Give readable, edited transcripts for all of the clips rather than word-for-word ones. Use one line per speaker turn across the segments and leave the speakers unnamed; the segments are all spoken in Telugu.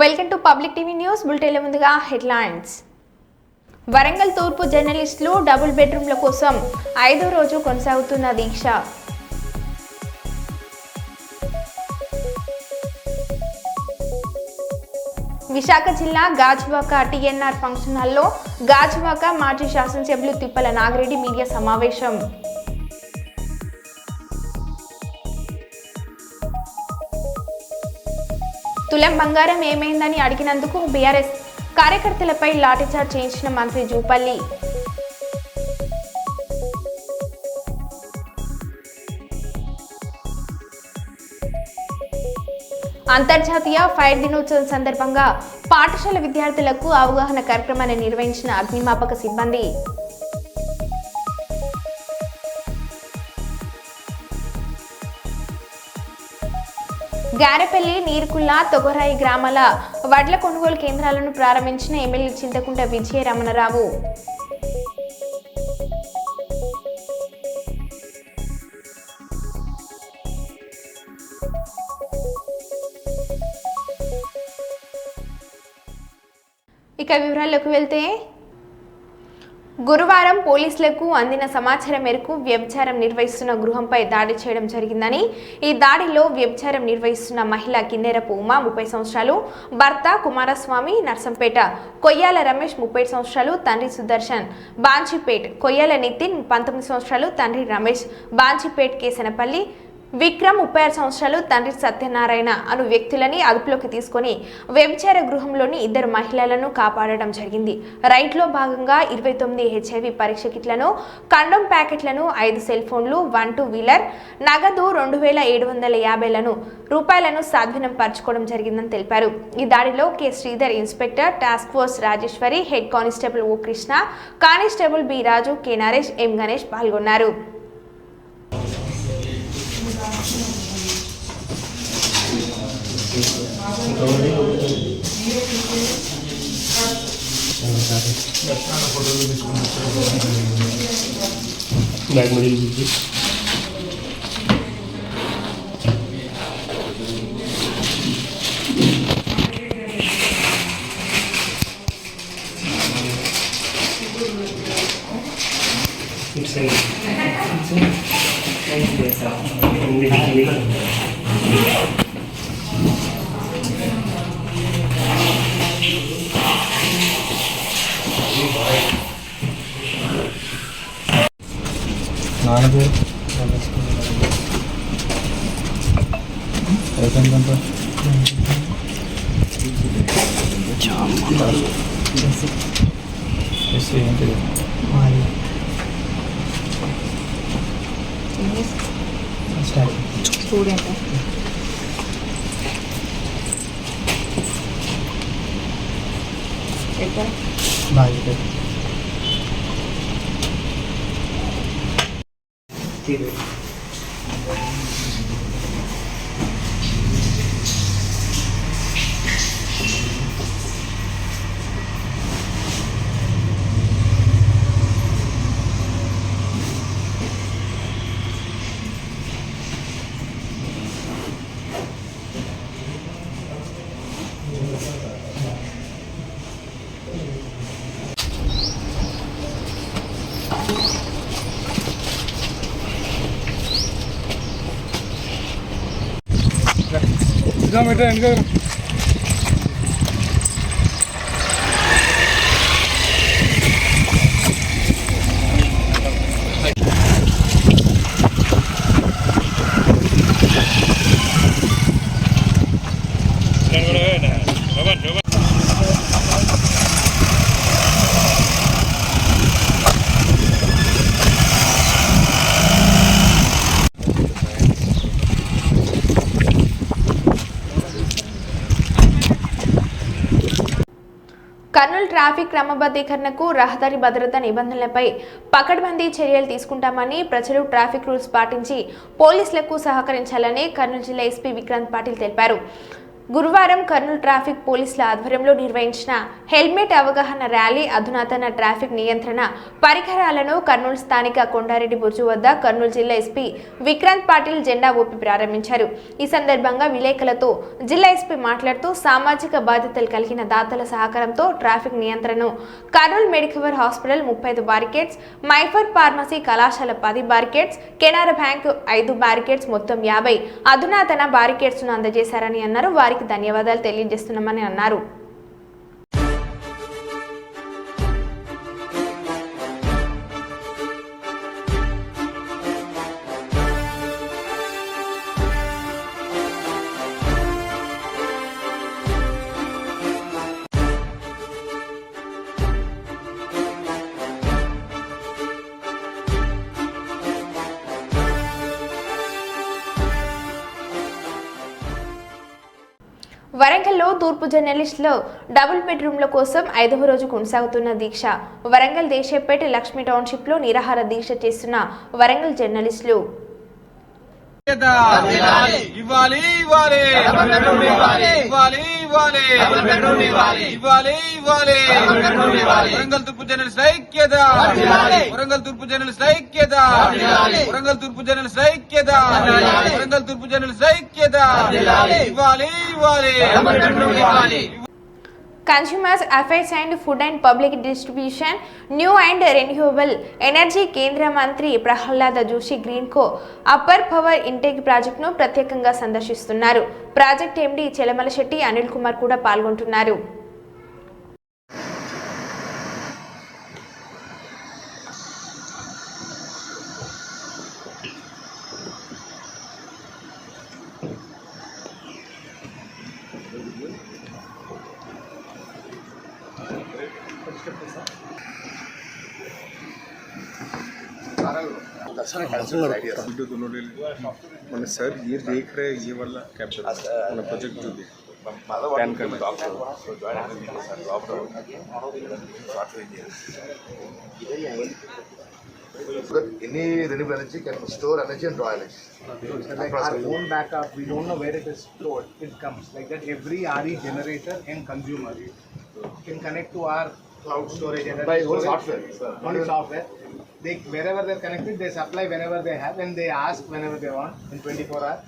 Welcome to public TV news bulletin ముందుగా హెడ్లైన్స్. వరంగల్ తూర్పు జర్నలిస్టులు డబుల్ బెడ్రూమ్ల కోసం 5వ రోజు కొనసాగుతున్న దీక్ష. విశాఖ జిల్లా గాజువాక టీఎన్ఆర్ ఫంక్షన్ హాల్లో గాజువాక మాజీ శాసనసభ్యులు తిప్పల నాగిరెడ్డి మీడియా సమావేశం. తులం బంగారం ఏమైందని అడిగినందుకు బీఆర్ఎస్ కార్యకర్తలపై లాఠీచార్జ్ చేయించిన మంత్రి జూపల్లి. అంతర్జాతీయ ఫైర్ దినోత్సవం సందర్భంగా పాఠశాల విద్యార్థులకు అవగాహన కార్యక్రమాన్ని నిర్వహించిన అగ్నిమాపక సిబ్బంది. గారెపల్లి, నీరుకుల్ల, తొగరాయి గ్రామాల వడ్ల కొనుగోలు కేంద్రాలను ప్రారంభించిన ఎమ్మెల్యే చింతకుంట విజయ రమణరావు. ఇక వివరాల్లోకి వెళ్తే, గురువారం పోలీసులకు అందిన సమాచారం మేరకు వ్యభిచారం నిర్వహిస్తున్న గృహంపై దాడి చేయడం జరిగిందని, ఈ దాడిలో వ్యభిచారం నిర్వహిస్తున్న మహిళ కిన్నెరపు ఉమా 30 సంవత్సరాలు, భర్త కుమారస్వామి నర్సంపేట, కొయ్యాల రమేష్ 30 సంవత్సరాలు, తండ్రి సుదర్శన్ బాంచిపేట్, కొయ్యాల నితిన్ 19 సంవత్సరాలు, తండ్రి రమేష్ బాంచిపేట్, కేసనపల్లి విక్రమ్ 36 సంవత్సరాలు, తండ్రి సత్యనారాయణ అను వ్యక్తులని అదుపులోకి తీసుకుని వ్యభిచార గృహంలోని 2 మహిళలను కాపాడడం జరిగింది. రైడ్లో భాగంగా 29 HIV పరీక్ష కిట్లను, కండోమ్ ప్యాకెట్లను, 5 సెల్ ఫోన్లు, 1 2 వీలర్, నగదు 2750 రూపాయలను స్వాధీనం పరచుకోవడం జరిగిందని తెలిపారు. ఈ దాడిలో K Sridhar, inspector, task force Rajeshwari, head constable O Krishna, constable B Raju, K Naresh, M Ganesh పాల్గొన్నారు. స్టూడెంట్ ఎక్కడ కర్నూలు ట్రాఫిక్ క్రమబద్ధీకరణకు, రహదారి భద్రతా నిబంధనలపై పకడ్బందీ చర్యలు తీసుకుంటామని ప్రజలు ట్రాఫిక్ రూల్స్ పాటించి పోలీసులకు సహకరించాలని కర్నూలు జిల్లా ఎస్పీ విక్రాంత్ పాటిల్ తెలిపారు. గురువారం కర్నూలు ట్రాఫిక్ పోలీసుల ఆధ్వర్యంలో నిర్వహించిన హెల్మెట్ అవగాహన ర్యాలీ అధునాతన ట్రాఫిక్ నియంత్రణ పరికరాలను కర్నూలు స్థానిక కొండారెడ్డి బుర్జు వద్ద కర్నూలు జిల్లా ఎస్పీ విక్రాంత్ పాటిల్ జెండా ఊపి ప్రారంభించారు. ఈ సందర్భంగా విలేకరులతో జిల్లా ఎస్పీ మాట్లాడుతూ సామాజిక బాధ్యతలు కలిగిన దాతల సహకారంతో ట్రాఫిక్ నియంత్రణను కర్నూలు మెడికవర్ హాస్పిటల్ 35 బారికేడ్స్, మైఫర్ ఫార్మసీ కళాశాల 10 బారికేడ్స్, కెనరా బ్యాంక్ 5 బారికేడ్స్ మొత్తం 50 అధునాతన బారికేడ్స్ ను అందజేశారని అన్నారు. వారికి ధన్యవాదాలు తెలియజేస్తున్నామని అన్నారు. వరంగల్లో తూర్పు జర్నలిస్టులు డబుల్ బెడ్రూమ్ల కోసం 5వ రోజు కొనసాగుతున్న దీక్ష. వరంగల్ దేశేపేట లక్ష్మీ టౌన్షిప్ లో నిరాహార దీక్ష చేస్తున్న వరంగల్ జర్నలిస్టులు consumers affairs and food and public distribution, new and renewable energy కేంద్ర మంత్రి ప్రహ్లాద జోషి గ్రీన్ కో అప్పర్ పవర్ ఇంటేక్ ప్రాజెక్టును ప్రత్యేకంగా సందర్శిస్తున్నారు. ప్రాజెక్ట్ ఎండీ చెలమల శెట్టి, అనిల్ కుమార్ కూడా పాల్గొంటున్నారు.
मैंने सर ये देख रहे हैं, ये वाला कैप्चर मैंने प्रोजेक्ट जो देखा प्लान करना
any renewable energy can store energy and draw energy.
Like our own backup, we don't know where it is stored. It comes like that. Every RE generator and consumer can connect to our cloud storage and
By whole software.
Only software. They wherever they're connected, they supply whenever they have, and they ask whenever they want in 24 hours.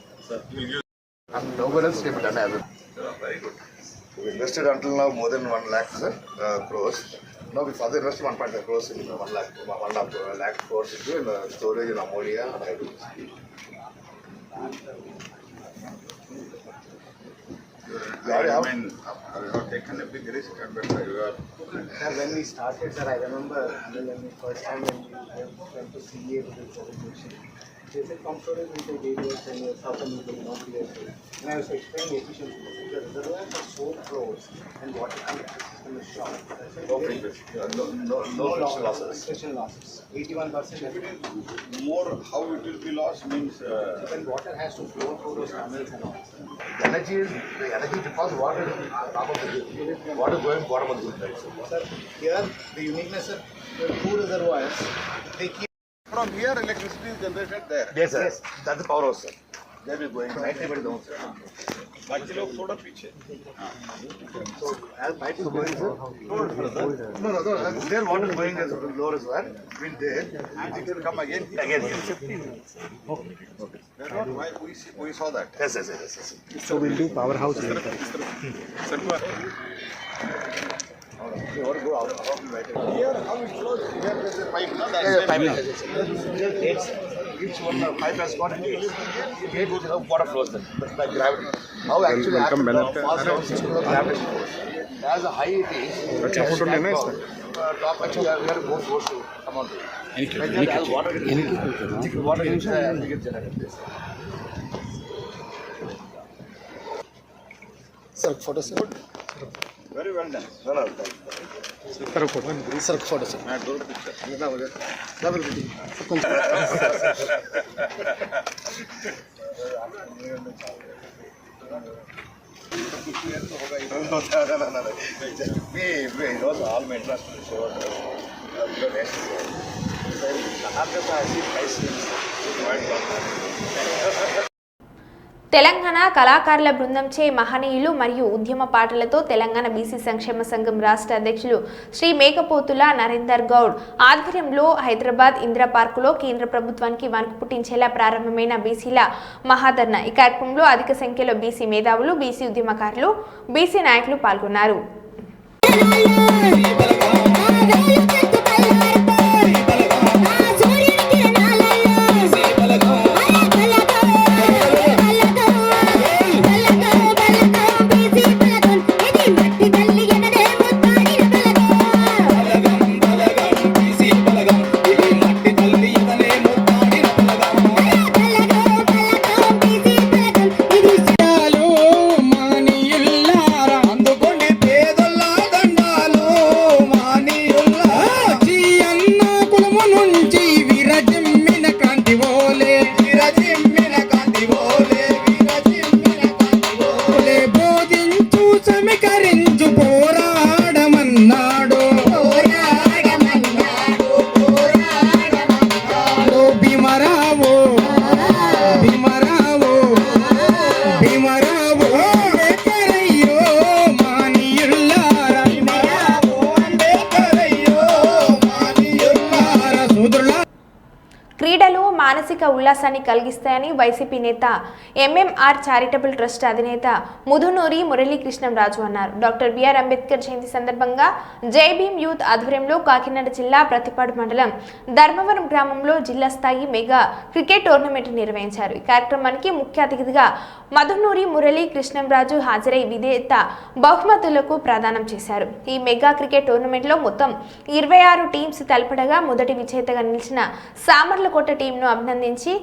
And nobody else can be done as well. Very good. We invested until now more than 1 lakh crores. Now we further invest 1.5 crores in 1 lakh crores into storage in ammonia and hydrogen.
taken a big risk, but you are
Sir, when we started, sir, I remember when we first time when we went to CA to this presentation, they said pump storage will take 8 years, 10 years, how come you will not be able to? And I was explaining efficiency. The reservoirs are so close and water system is short.
No friction losses.
Friction losses. 81%.
more how it will be lost means
When water has to flow through those tunnels and all.
The energy deposit water is top of the hill. Water going bottom of the hill.
Sir, here the uniqueness, sir, the two reservoirs, they keep.
from here electricity is generated there.
Yes, sir. That's the power house, sir. There we are going 90 down, sir.
बाकी लोग थोड़ा पीछे
So, as pipe is going, sir. No. There water is going as lower as well. Wind there.
it will come again.
Again.
That's what why we saw that.
Yes.
So we'll do powerhouse later.
You want to go out of the right.
Here how it flows, here there is a pipe, no? That's
Yeah, pipe.
same.
Each one pipe has got a gate. Gate goes how water flows then. By gravity. How actually
welcome,
happens
Bennett.
fast down system of gravity force. As a high it is,
अच्छा फोटो लेना है इसमें
top actually we have to go force to come on to it. Like that, as water gets generated.
Sir, photo, sir.
very well done.
No.
Sir, photo, sir.
मैं दो picture
Double. No. We know all my interest to show
Telangana కళాకారుల బృందంచే మహనీయులు మరియు ఉద్యమ పాటలతో తెలంగాణ బీసీ సంక్షేమ సంఘం రాష్ట్ర అధ్యక్షులు శ్రీ మేకపోతుల నరేందర్ గౌడ్ ఆధ్వర్యంలో హైదరాబాద్ ఇందిరా పార్కులో కేంద్ర ప్రభుత్వానికి వణుకు పుట్టించేలా ప్రారంభమైన బీసీల మహాధర్నా. ఈ కార్యక్రమంలో అధిక సంఖ్యలో బీసీ మేధావులు, బీసీ ఉద్యమకారులు, బీసీ నాయకులు పాల్గొన్నారు. క్రీడలు మానసిక ఉల్లాసాన్ని కలిగిస్తాయని వైసీపీ నేత ఎంఎంఆర్ చారిటబుల్ ట్రస్ట్ అధినేత ముదునూరి మురళీకృష్ణంరాజు అన్నారు. డాక్టర్ బిఆర్ అంబేద్కర్ జయంతి సందర్భంగా జై భీమ్ యూత్ ఆధ్వర్యంలో కాకినాడ జిల్లా ప్రతిపాడు మండలం ధర్మవరం గ్రామంలో జిల్లా స్థాయి మెగా క్రికెట్ టోర్నమెంట్ నిర్వహించారు. ఈ కార్యక్రమానికి ముఖ్య అతిథిగా మధునూరి మురళీకృష్ణంరాజు హాజరై విజేత బహుమతులకు ప్రదానం చేశారు. ఈ మెగా క్రికెట్ టోర్నమెంట్లో మొత్తం 26 టీమ్స్ తలపడగా మొదటి విజేతగా నిలిచిన సామర్లకోట టీంను అభినందించి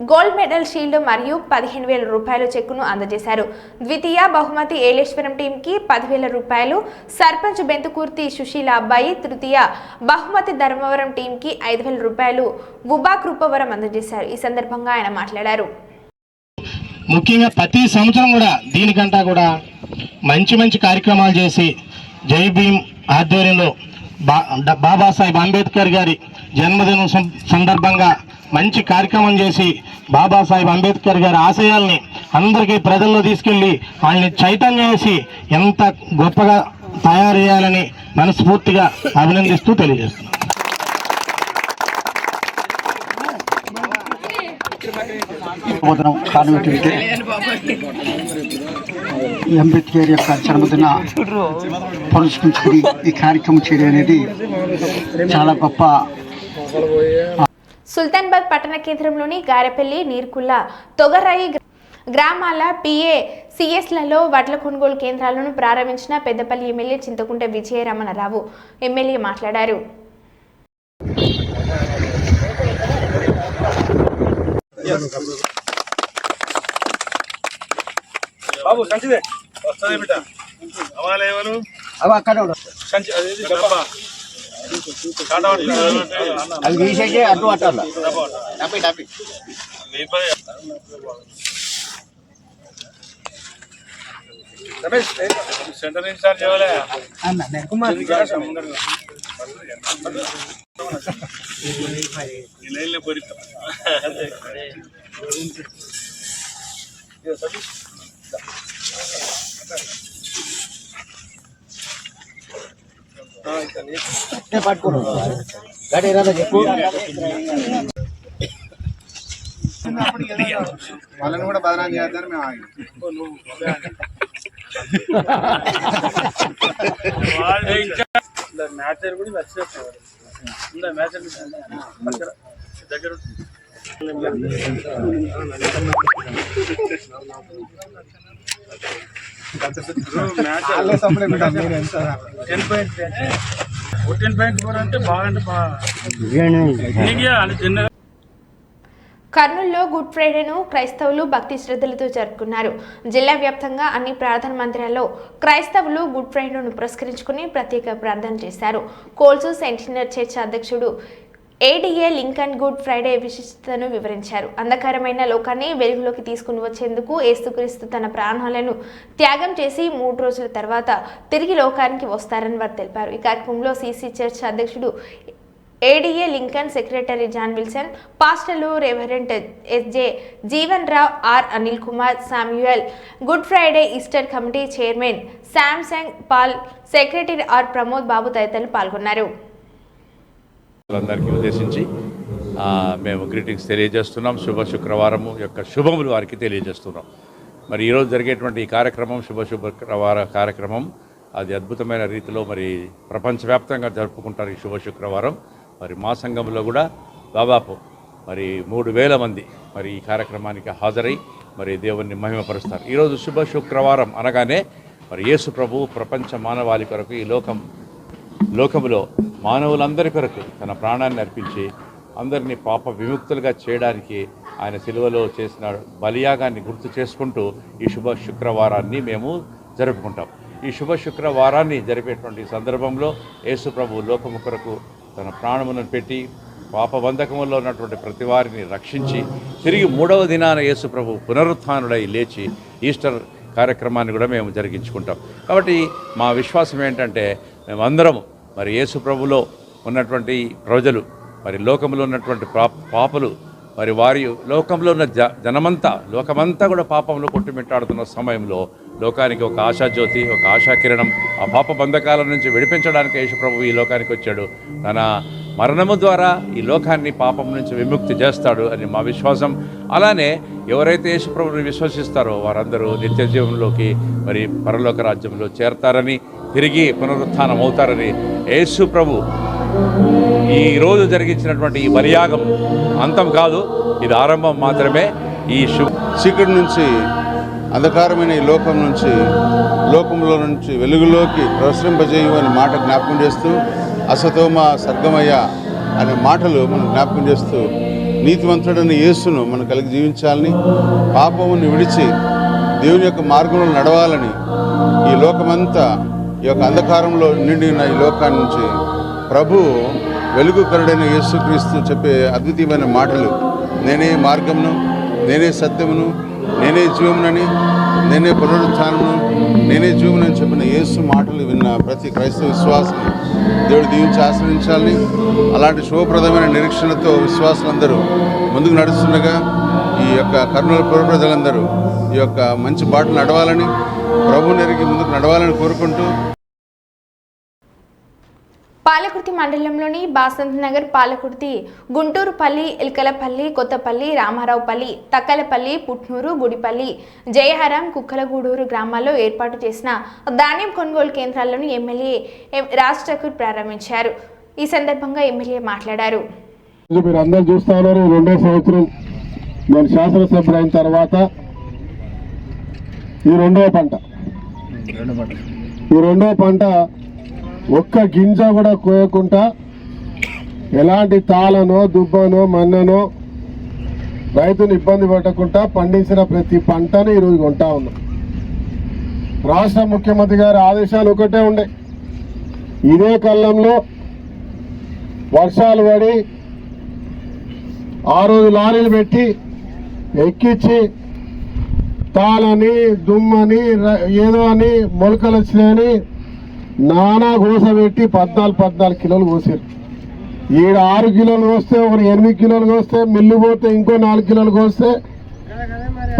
గోల్డ్ మెడల్ షీల్డ్ మరియు 15,000 రూపాయల చెక్కును అందజేశారు. ద్వితీయ బహుమతి ఏలేశ్వరం టీంకి 10,000 రూపాయలు, సర్పంచ్ బెంతుకూర్తి సుశీల అబ్బాయి తృతీయ బహుమతి ధర్మవరం టీంకి 5,000 రూపాయలు ఉబా కృపవరం అందజేశారు. ఈ సందర్భంగా ఆయన మాట్లాడారు.
ముఖ్యంగా ప్రతి సంవత్సరం కూడా దీనికంటా కూడా మంచి కార్యక్రమాలు చేసి జై భీమ్ ఆధ్వర్యంలో బాబాసాహెబ్ అంబేద్కర్ గారి జన్మదినం సందర్భంగా మంచి కార్యక్రమం చేసి బాబాసాహెబ్ అంబేద్కర్ గారి ఆశయాల్ని అందరికీ ప్రజల్లో తీసుకెళ్ళి వాళ్ళని చైతన్యం చేసి ఎంత గొప్పగా తయారు చేయాలని మనస్ఫూర్తిగా అభినందిస్తూ తెలియజేస్తున్నాం.
అంబేద్కర్ యొక్క జన్మదిన పురస్కరించుకుని ఈ కార్యక్రమం చేయడం అనేది చాలా గొప్ప.
సుల్తాన్బాద్ పట్టణ కేంద్రంలోని గారెపల్లి, నీర్కుల్ల, తొగరాయి గ్రామాల PACSలలో వడ్ల కొనుగోలు కేంద్రాలను ప్రారంభించిన పెద్దపల్లి ఎమ్మెల్యే చింతకుంట విజయరమణరావు ఎమ్మెల్యే మాట్లాడారు.
బాబు సంచిదే వస్తుంది బిడ్డ అవాలేవరు
అవి అక్కడ
సంచి అది డబ్బా
అవి తీసేసి అటు అట్టాల
రమేష్ సెంటర్ ఇన్ఛార్జ్ ఇవ్వలే లైన్లో పోరిస్తాం.
వాళ్ళని కూడా బదనాలు చేద్దాం మేము
మ్యాచర్ కూడా వచ్చేస్తారు మ్యాచర్ దగ్గర
కర్నూలులో గుడ్ ఫ్రైడేను క్రైస్తవులు భక్తి శ్రద్ధలతో జరుపుకున్నారు. జిల్లా వ్యాప్తంగా అన్ని ప్రార్థన మందిరాల్లో క్రైస్తవులు గుడ్ ఫ్రైడేను పురస్కరించుకుని ప్రత్యేక ప్రార్థన చేశారు. కోల్సు సెంటినర్ చర్చ్ అధ్యక్షుడు ADA లింకన్ గుడ్ ఫ్రైడే విశిష్టతను వివరించారు. అంధకారమైన లోకాన్ని వెలుగులోకి తీసుకుని వచ్చేందుకు యేసుక్రీస్తు తన ప్రాణాలను త్యాగం చేసి 3 రోజుల తర్వాత తిరిగి లోకానికి వస్తారని వారు తెలిపారు. ఈ కార్యక్రమంలో CC చర్చ్ అధ్యక్షుడు ADA Lincoln, secretary John Wilson, పాస్టర్లు reverend SJ Jeevan Rao, R Anil Kumar, Samuel, good Friday Easter committee chairman Samsung Paul, secretary R Pramod Babu తదితరులు పాల్గొన్నారు.
అందరికీ ఉద్దేశించి మేము గ్రీటింగ్స్ తెలియజేస్తున్నాం. శుభ శుక్రవారము యొక్క శుభములు వారికి తెలియజేస్తున్నాం. మరి ఈరోజు జరిగేటువంటి ఈ కార్యక్రమం శుక్రవార కార్యక్రమం అది అద్భుతమైన రీతిలో మరి ప్రపంచవ్యాప్తంగా జరుపుకుంటారు ఈ శుభ శుక్రవారం. మరి మా సంఘంలో కూడా దాదాపు మరి 3,000 మంది మరి ఈ కార్యక్రమానికి హాజరై మరి దేవుణ్ణి మహిమపరుస్తారు. ఈరోజు శుభ శుక్రవారం అనగానే మరి యేసు ప్రభు ప్రపంచ మానవాళి కొరకు ఈ లోకములో మానవులందరి కొరకు తన ప్రాణాన్ని అర్పించి అందరినీ పాప విముక్తులుగా చేయడానికి ఆయన సిలువలో చేసిన బలియాగాన్ని గుర్తు చేసుకుంటూ ఈ శుభ శుక్రవారాన్ని మేము జరుపుకుంటాం. ఈ శుభ శుక్రవారాన్ని జరిపేటువంటి సందర్భంలో యేసు ప్రభు లోకము కొరకు తన ప్రాణములను పెట్టి పాపబంధకములో ఉన్నటువంటి ప్రతి వారిని రక్షించి తిరిగి 3వ దినాన యేసు ప్రభు పునరుత్థానుడై లేచి ఈస్టర్ కార్యక్రమాన్ని కూడా మేము జరిగించుకుంటాం. కాబట్టి మా విశ్వాసం ఏంటంటే మేమందరము మరి యేసు ప్రభులో ఉన్నటువంటి ప్రజలు మరి లోకంలో ఉన్నటువంటి పాపలు మరి వారి లోకంలో ఉన్న లోకమంతా కూడా పాపంలో కొట్టుమిట్టాడుతున్న సమయంలో లోకానికి ఒక ఆశాజ్యోతి, ఒక ఆశాకిరణం, ఆ పాప బంధకాల నుంచి విడిపించడానికి యేసు ప్రభు ఈ లోకానికి వచ్చాడు. తన మరణము ద్వారా ఈ లోకాన్ని పాపం నుంచి విముక్తి చేస్తాడు అని మా విశ్వాసం. అలానే ఎవరైతే యేసు ప్రభువుని విశ్వసిస్తారో వారందరూ నిత్య జీవంలోకి మరి పరలోక రాజ్యంలో చేరతారని, తిరిగి పునరుత్థానం అవుతారని యేసు ప్రభు ఈ రోజు జరిగించినటువంటి ఈ బలియాగం అంతం కాదు, ఇది ఆరంభం మాత్రమే. ఈ
చీకటి నుంచి, అంధకారమైన ఈ లోకంలో నుంచి వెలుగులోకి ప్రసరింపజేయు అనే మాట జ్ఞాపకం చేస్తూ, అసతోమ సర్గమయ్య అనే మాటలు మనం జ్ఞాపకం చేస్తూ, నీతివంతుడైన యేసును మనం కలిగి జీవించాలని, పాపముని విడిచి దేవుని యొక్క మార్గంలో నడవాలని, ఈ లోకమంతా ఈ యొక్క అంధకారంలో నిండి ఉన్న ఈ లోకాన్ని నుంచి ప్రభు వెలుగుకరుడైన యేసుక్రీస్తు చెప్పే అద్వితీయమైన మాటలు, నేనే మార్గమును, నేనే సత్యమును, నేనే జీవమునని, నేనే పునరుత్థానమును, నేనే జీవమునని చెప్పిన యేసు మాటలు విన్న ప్రతి క్రైస్తవ విశ్వాసం దేవుడు దీవించి ఆశ్రయించాలని, అలాంటి శుభప్రదమైన నిరీక్షణతో విశ్వాసులందరూ ముందుకు నడుస్తుండగా ఈ యొక్క కర్నూలు పుర ప్రజలందరూ ఈ యొక్క మంచి బాటలు నడవాలని, ప్రభువుని ఎరిగి ముందుకు నడవాలని కోరుకుంటూ,
పాలకుర్తి మండలంలోని బాసంత్ నగర్, పాలకుర్తి, గుంటూరుపల్లి, ఎల్కలపల్లి, కొత్తపల్లి, రామారావుపల్లి, తక్కలపల్లి, పుట్నూరు, గుడిపల్లి, జయహరం, కుక్కలగూడూరు గ్రామాల్లో ఏర్పాటు చేసిన ధాన్యం కొనుగోలు కేంద్రాలను ఎమ్మెల్యే రాజ్ ఠాకూర్ ప్రారంభించారు. ఈ సందర్భంగా ఎమ్మెల్యే మాట్లాడారు.
మీరు అందరూ చూస్తా ఉన్నారు, 2వ సంవత్సరం నేను శాసనసభ్యుడు అయిన తర్వాత ఈ రెండవ పంట ఒక్క గింజ కూడా కోయకుండా, ఎలాంటి తాళనో దుబ్బనో మన్ననో రైతును ఇబ్బంది పెట్టకుండా పండించిన ప్రతి పంటను ఈరోజు కొంటా ఉన్నాం. రాష్ట్ర ముఖ్యమంత్రి గారి ఆదేశాలు ఒకటే ఉండే, ఇదే కాలంలో వర్షాలు పడి 6 లారీలు పెట్టి ఎక్కించి తాళని దుమ్మని ఏదో అని మొలకలు వచ్చినాయని నానా గోస పెట్టి 14 కిలోలు కోసారు. ఈడ 6 కిలోలు కోస్తే, ఒకరు 8 కిలోలు కోస్తే, మిల్లు పోతే ఇంకో 4 కిలోలు కోస్తే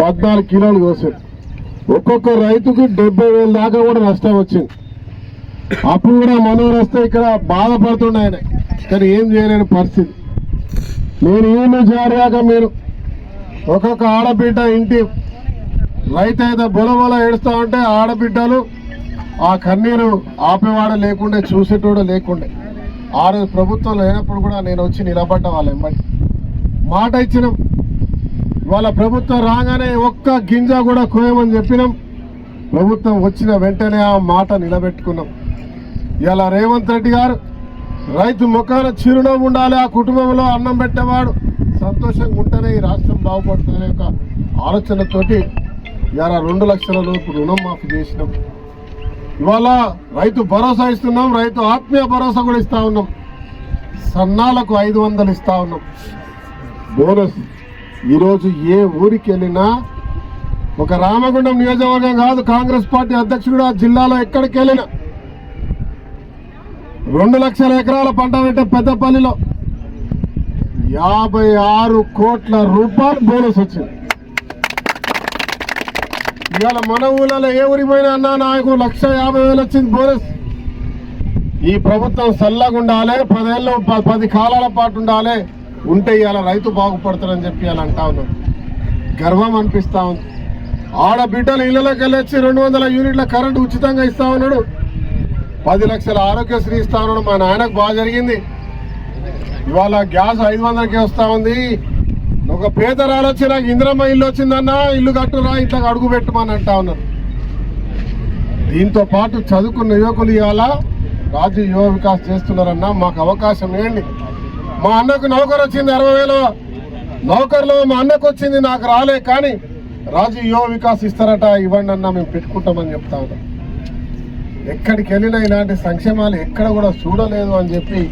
14 కిలోలు కోసారు. ఒక్కొక్క రైతుకు 70,000 దాకా కూడా నష్టం వచ్చింది. అప్పుడు కూడా మనోరు వస్తే ఇక్కడ బాధపడుతున్నాయన, కానీ ఏం చేయలేని పరిస్థితి. నేను ఈయన జారాక మీరు ఒక్కొక్క ఆడబిడ్డ ఇంటి రైతు అయితే బొలబొల ఏడుస్తూ ఉంటే ఆడబిడ్డలు ఆ కన్నీరు ఆపేవాడు లేకుండే, చూసేటోడు లేకుండే. ఆ రోజు ప్రభుత్వం లేనప్పుడు కూడా నేను వచ్చి నిలబడ్డ వాళ్ళ వెంబడి మాట ఇచ్చినాం. వాళ్ళ ప్రభుత్వం రాగానే ఒక్క గింజ కూడా కోయమని చెప్పినాం. ప్రభుత్వం వచ్చిన వెంటనే ఆ మాట నిలబెట్టుకున్నాం. ఇలా రేవంత్ రెడ్డి గారు రైతు ముఖాన చిరునవ్వు ఉండాలి, ఆ కుటుంబంలో అన్నం పెట్టేవాడు సంతోషంగా ఉంటేనే ఈ రాష్ట్రం బాగుపడుతున్న యొక్క ఆలోచనతోటి ఇలా 2 లక్షల లోపు రుణం మాఫీ చేసినాం. ఇవాళ రైతు భరోసా ఇస్తున్నాం, రైతు ఆత్మీయ భరోసా కూడా ఇస్తా ఉన్నాం. సన్నాలకు 500 ఇస్తా ఉన్నాం బోనస్. ఈరోజు ఏ ఊరికి వెళ్ళినా, ఒక రామగుండం నియోజకవర్గం కాదు, కాంగ్రెస్ పార్టీ అధ్యక్షుడు ఆ జిల్లాలో ఎక్కడికి వెళ్ళినా 2 లక్షల ఎకరాల పంట పెట్టే పెద్దపల్లిలో 56 కోట్ల రూపాయలు బోనస్ వచ్చింది. ఇవాళ మన ఊళ్ళలో ఏ ఊరిపోయినా అన్నా నాకు 1,50,000 వచ్చింది బోనస్. ఈ ప్రభుత్వం చల్లగా ఉండాలి, 10 కాలాల పాటు ఉండాలి, ఉంటే ఇవాళ రైతు బాగుపడతారని చెప్పి ఇలా అంటా ఉన్నాను. గర్వం అనిపిస్తా ఉంది. ఆడబిడ్డలు ఇళ్లలోకి వెళ్ళొచ్చి 200 యూనిట్ల కరెంటు ఉచితంగా ఇస్తా ఉన్నాడు. 10 లక్షల ఆరోగ్యశ్రీ ఇస్తా ఉన్నాడు. మా నాయనకు బాగా జరిగింది. ఇవాళ గ్యాస్ 500కే వస్తా ఉంది. ఒక పేదరాలు వచ్చి నాకు ఇందిరమ్మ ఇల్లు వచ్చిందన్నా, ఇల్లు కట్టురా, ఇట్లా అడుగు పెట్టమని అంటా ఉన్నారు. దీంతో పాటు చదువుకున్న యువకులు ఇవాళ రాజు యువ వికాస్ చేస్తున్నారన్నా, మాకు అవకాశం ఏంటి? మా అన్నకు నౌకరు వచ్చింది 60,000 నౌకర్లో మా అన్నకు వచ్చింది, నాకు రాలే. కానీ రాజు యువ వికాస్ ఇస్తారట, ఇవ్వండి అన్నా, మేము పెట్టుకుంటామని చెప్తా ఉన్నాం. ఎక్కడికి వెళ్ళినా ఇలాంటి సంక్షేమాలు ఎక్కడ కూడా చూడలేదు అని చెప్పి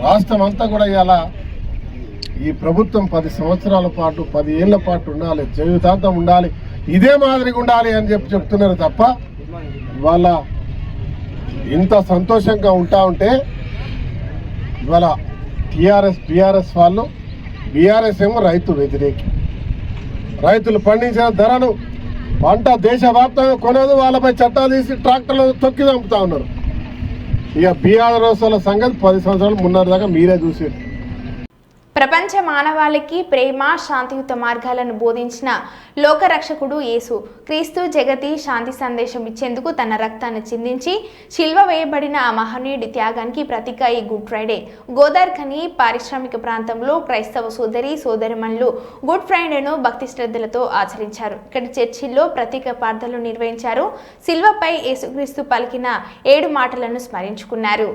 రాష్ట్రం అంతా కూడా ఇవాళ ఈ ప్రభుత్వం 10 సంవత్సరాల పాటు 10 ఏళ్ల పాటు ఉండాలి, జీవితాంతం ఉండాలి, ఇదే మాదిరిగా ఉండాలి అని చెప్తున్నారు తప్ప ఇవాళ ఇంత సంతోషంగా ఉంటా ఉంటే ఇవాళ టీఆర్ఎస్ వాళ్ళు, బీఆర్ఎస్ ఏమో రైతు వ్యతిరేకి. రైతులు పండించిన ధరను పంట దేశవ్యాప్తంగా కొనదు, వాళ్ళపై చట్టాలు తీసి ట్రాక్టర్లు తొక్కి చంపుతా ఉన్నారు. ఇక బీఆర్ఎస్ వాళ్ళ సంగతి 10 సంవత్సరాలు మున్నర దాకా మీరే చూసారు.
ప్రపంచ మానవాళికి ప్రేమ, శాంతియుత మార్గాలను బోధించిన లోకరక్షకుడు యేసు క్రీస్తు జగతి శాంతి సందేశం ఇచ్చేందుకు తన రక్తాన్ని చిందించి శిల్వ వేయబడిన ఆ మహనీయుడి త్యాగానికి ప్రతీక ఈ గుడ్ ఫ్రైడే. గోదార్ఖని పారిశ్రామిక ప్రాంతంలో క్రైస్తవ సోదరిమణులు గుడ్ ఫ్రైడేను భక్తి శ్రద్ధలతో ఆచరించారు. ఇక్కడి చర్చిల్లో ప్రత్యేక ప్రార్థనలు నిర్వహించారు. శిల్వపై యేసుక్రీస్తు పలికిన 7 మాటలను స్మరించుకున్నారు.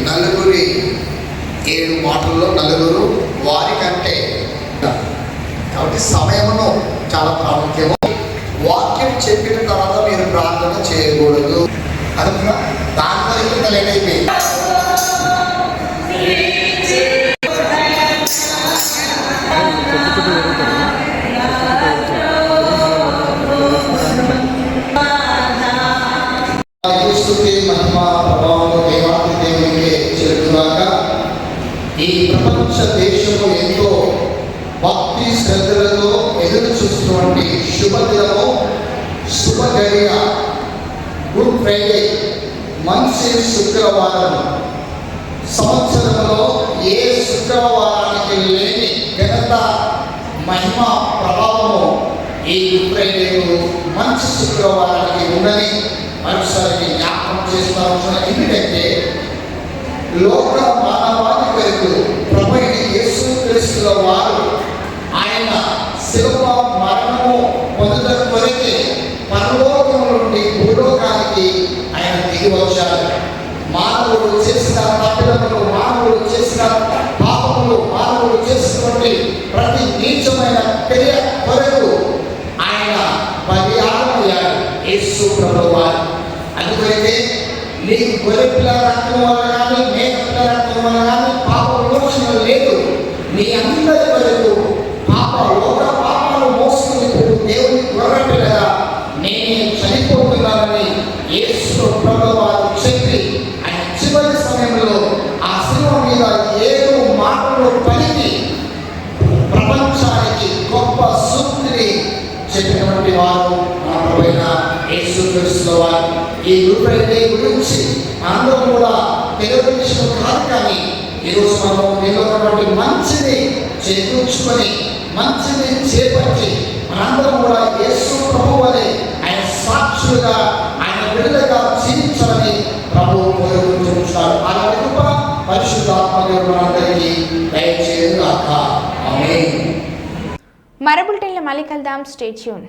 నలుగురి 7 మాటల్లో నలుగురు వారికంటే కాబట్టి సమయమును చాలా ప్రాముఖ్యము. వాక్యం చెప్పిన తర్వాత మీరు ప్రార్థన చేయకూడదు. అనుకున్నా దాని వరకు లేట్ అయిపోయింది. మహిమా ప్రభావం దేవాది దేవునికి చెల్లుగాక. ఈ ప్రపంచ దేశము ఎంతో భక్తి శ్రద్ధలతో ఎదురు చూస్తున్నటువంటి శుభదినము, శుభగడియ గుడ్ ఫ్రైడే, మంచి శుక్రవారం. సంవత్సరంలో ఏ శుక్రవారానికి లేని ఘనత, మహిమ, ప్రభావము ఈ గుడ్ ఫ్రైడేకు, మంచి శుక్రవారానికి ఉందని మరోసారి జ్ఞాపకం చేస్తూ ఉంటున్నాను. ఎందుకంటే లోక మానవాళి కొరకు ప్రభు యేసుక్రీస్తుల వారు ఆయన శిలువ మరణము పొందడం కొరకే పరలోకం నుండి భూలోకానికి ఆయన దిగి వచ్చారు. మానవుడు చేసిన తప్పిదములు, మానవుడు చేసిన పాపములు, మానవుడు చేసినటువంటి ప్రతి నీచమైన క్రియ కొరకు ఆయన బలియాగమయ్యాడు యేసు ప్రభువు వారు. అందుకైతే నీకు గొర్రె పిల్ల రక్తం వల్ల కానీ, మేక పిల్ల రక్తం వల్ల కానీ పాప విమోచన లేదు. నీ అందరి వరకు లోక పాపాలు మోసుకుని దేవుని గొర్రె పిల్లగా నేనే చనిపోతున్నానని యేసు ప్రభువు వారు చెప్పి ఆయన చివరి సమయంలో ఆ శిలువ మీద 7 మాటలు పలికి ప్రపంచానికి గొప్ప సూక్తిని చెప్పినటువంటి వారు మన ప్రభువైన యేసుక్రీస్తు వారు. ఈ
ఈ గుడ్ ఫ్రైడే గురించి అందరం కూడా తెలియజేసిన కాదు, కానీ ఈరోజు మనం మీలో ఉన్నటువంటి మంచిని చేకూర్చుకొని మంచిని చేపట్టి మనందరం కూడా యేసు ప్రభువు అనే ఆయన సాక్షులుగా ఆయన బిడ్డలుగా జీవించాలని ప్రభువు కోరుకుంటున్నాడు. అలాంటి కృప పరిశుద్ధాత్మ దేవుడు మనందరికీ దయచేయుగాక. ఆమేన్.
మరో బులెటిన్లో మళ్ళీ కలుద్దాం. Stay tune.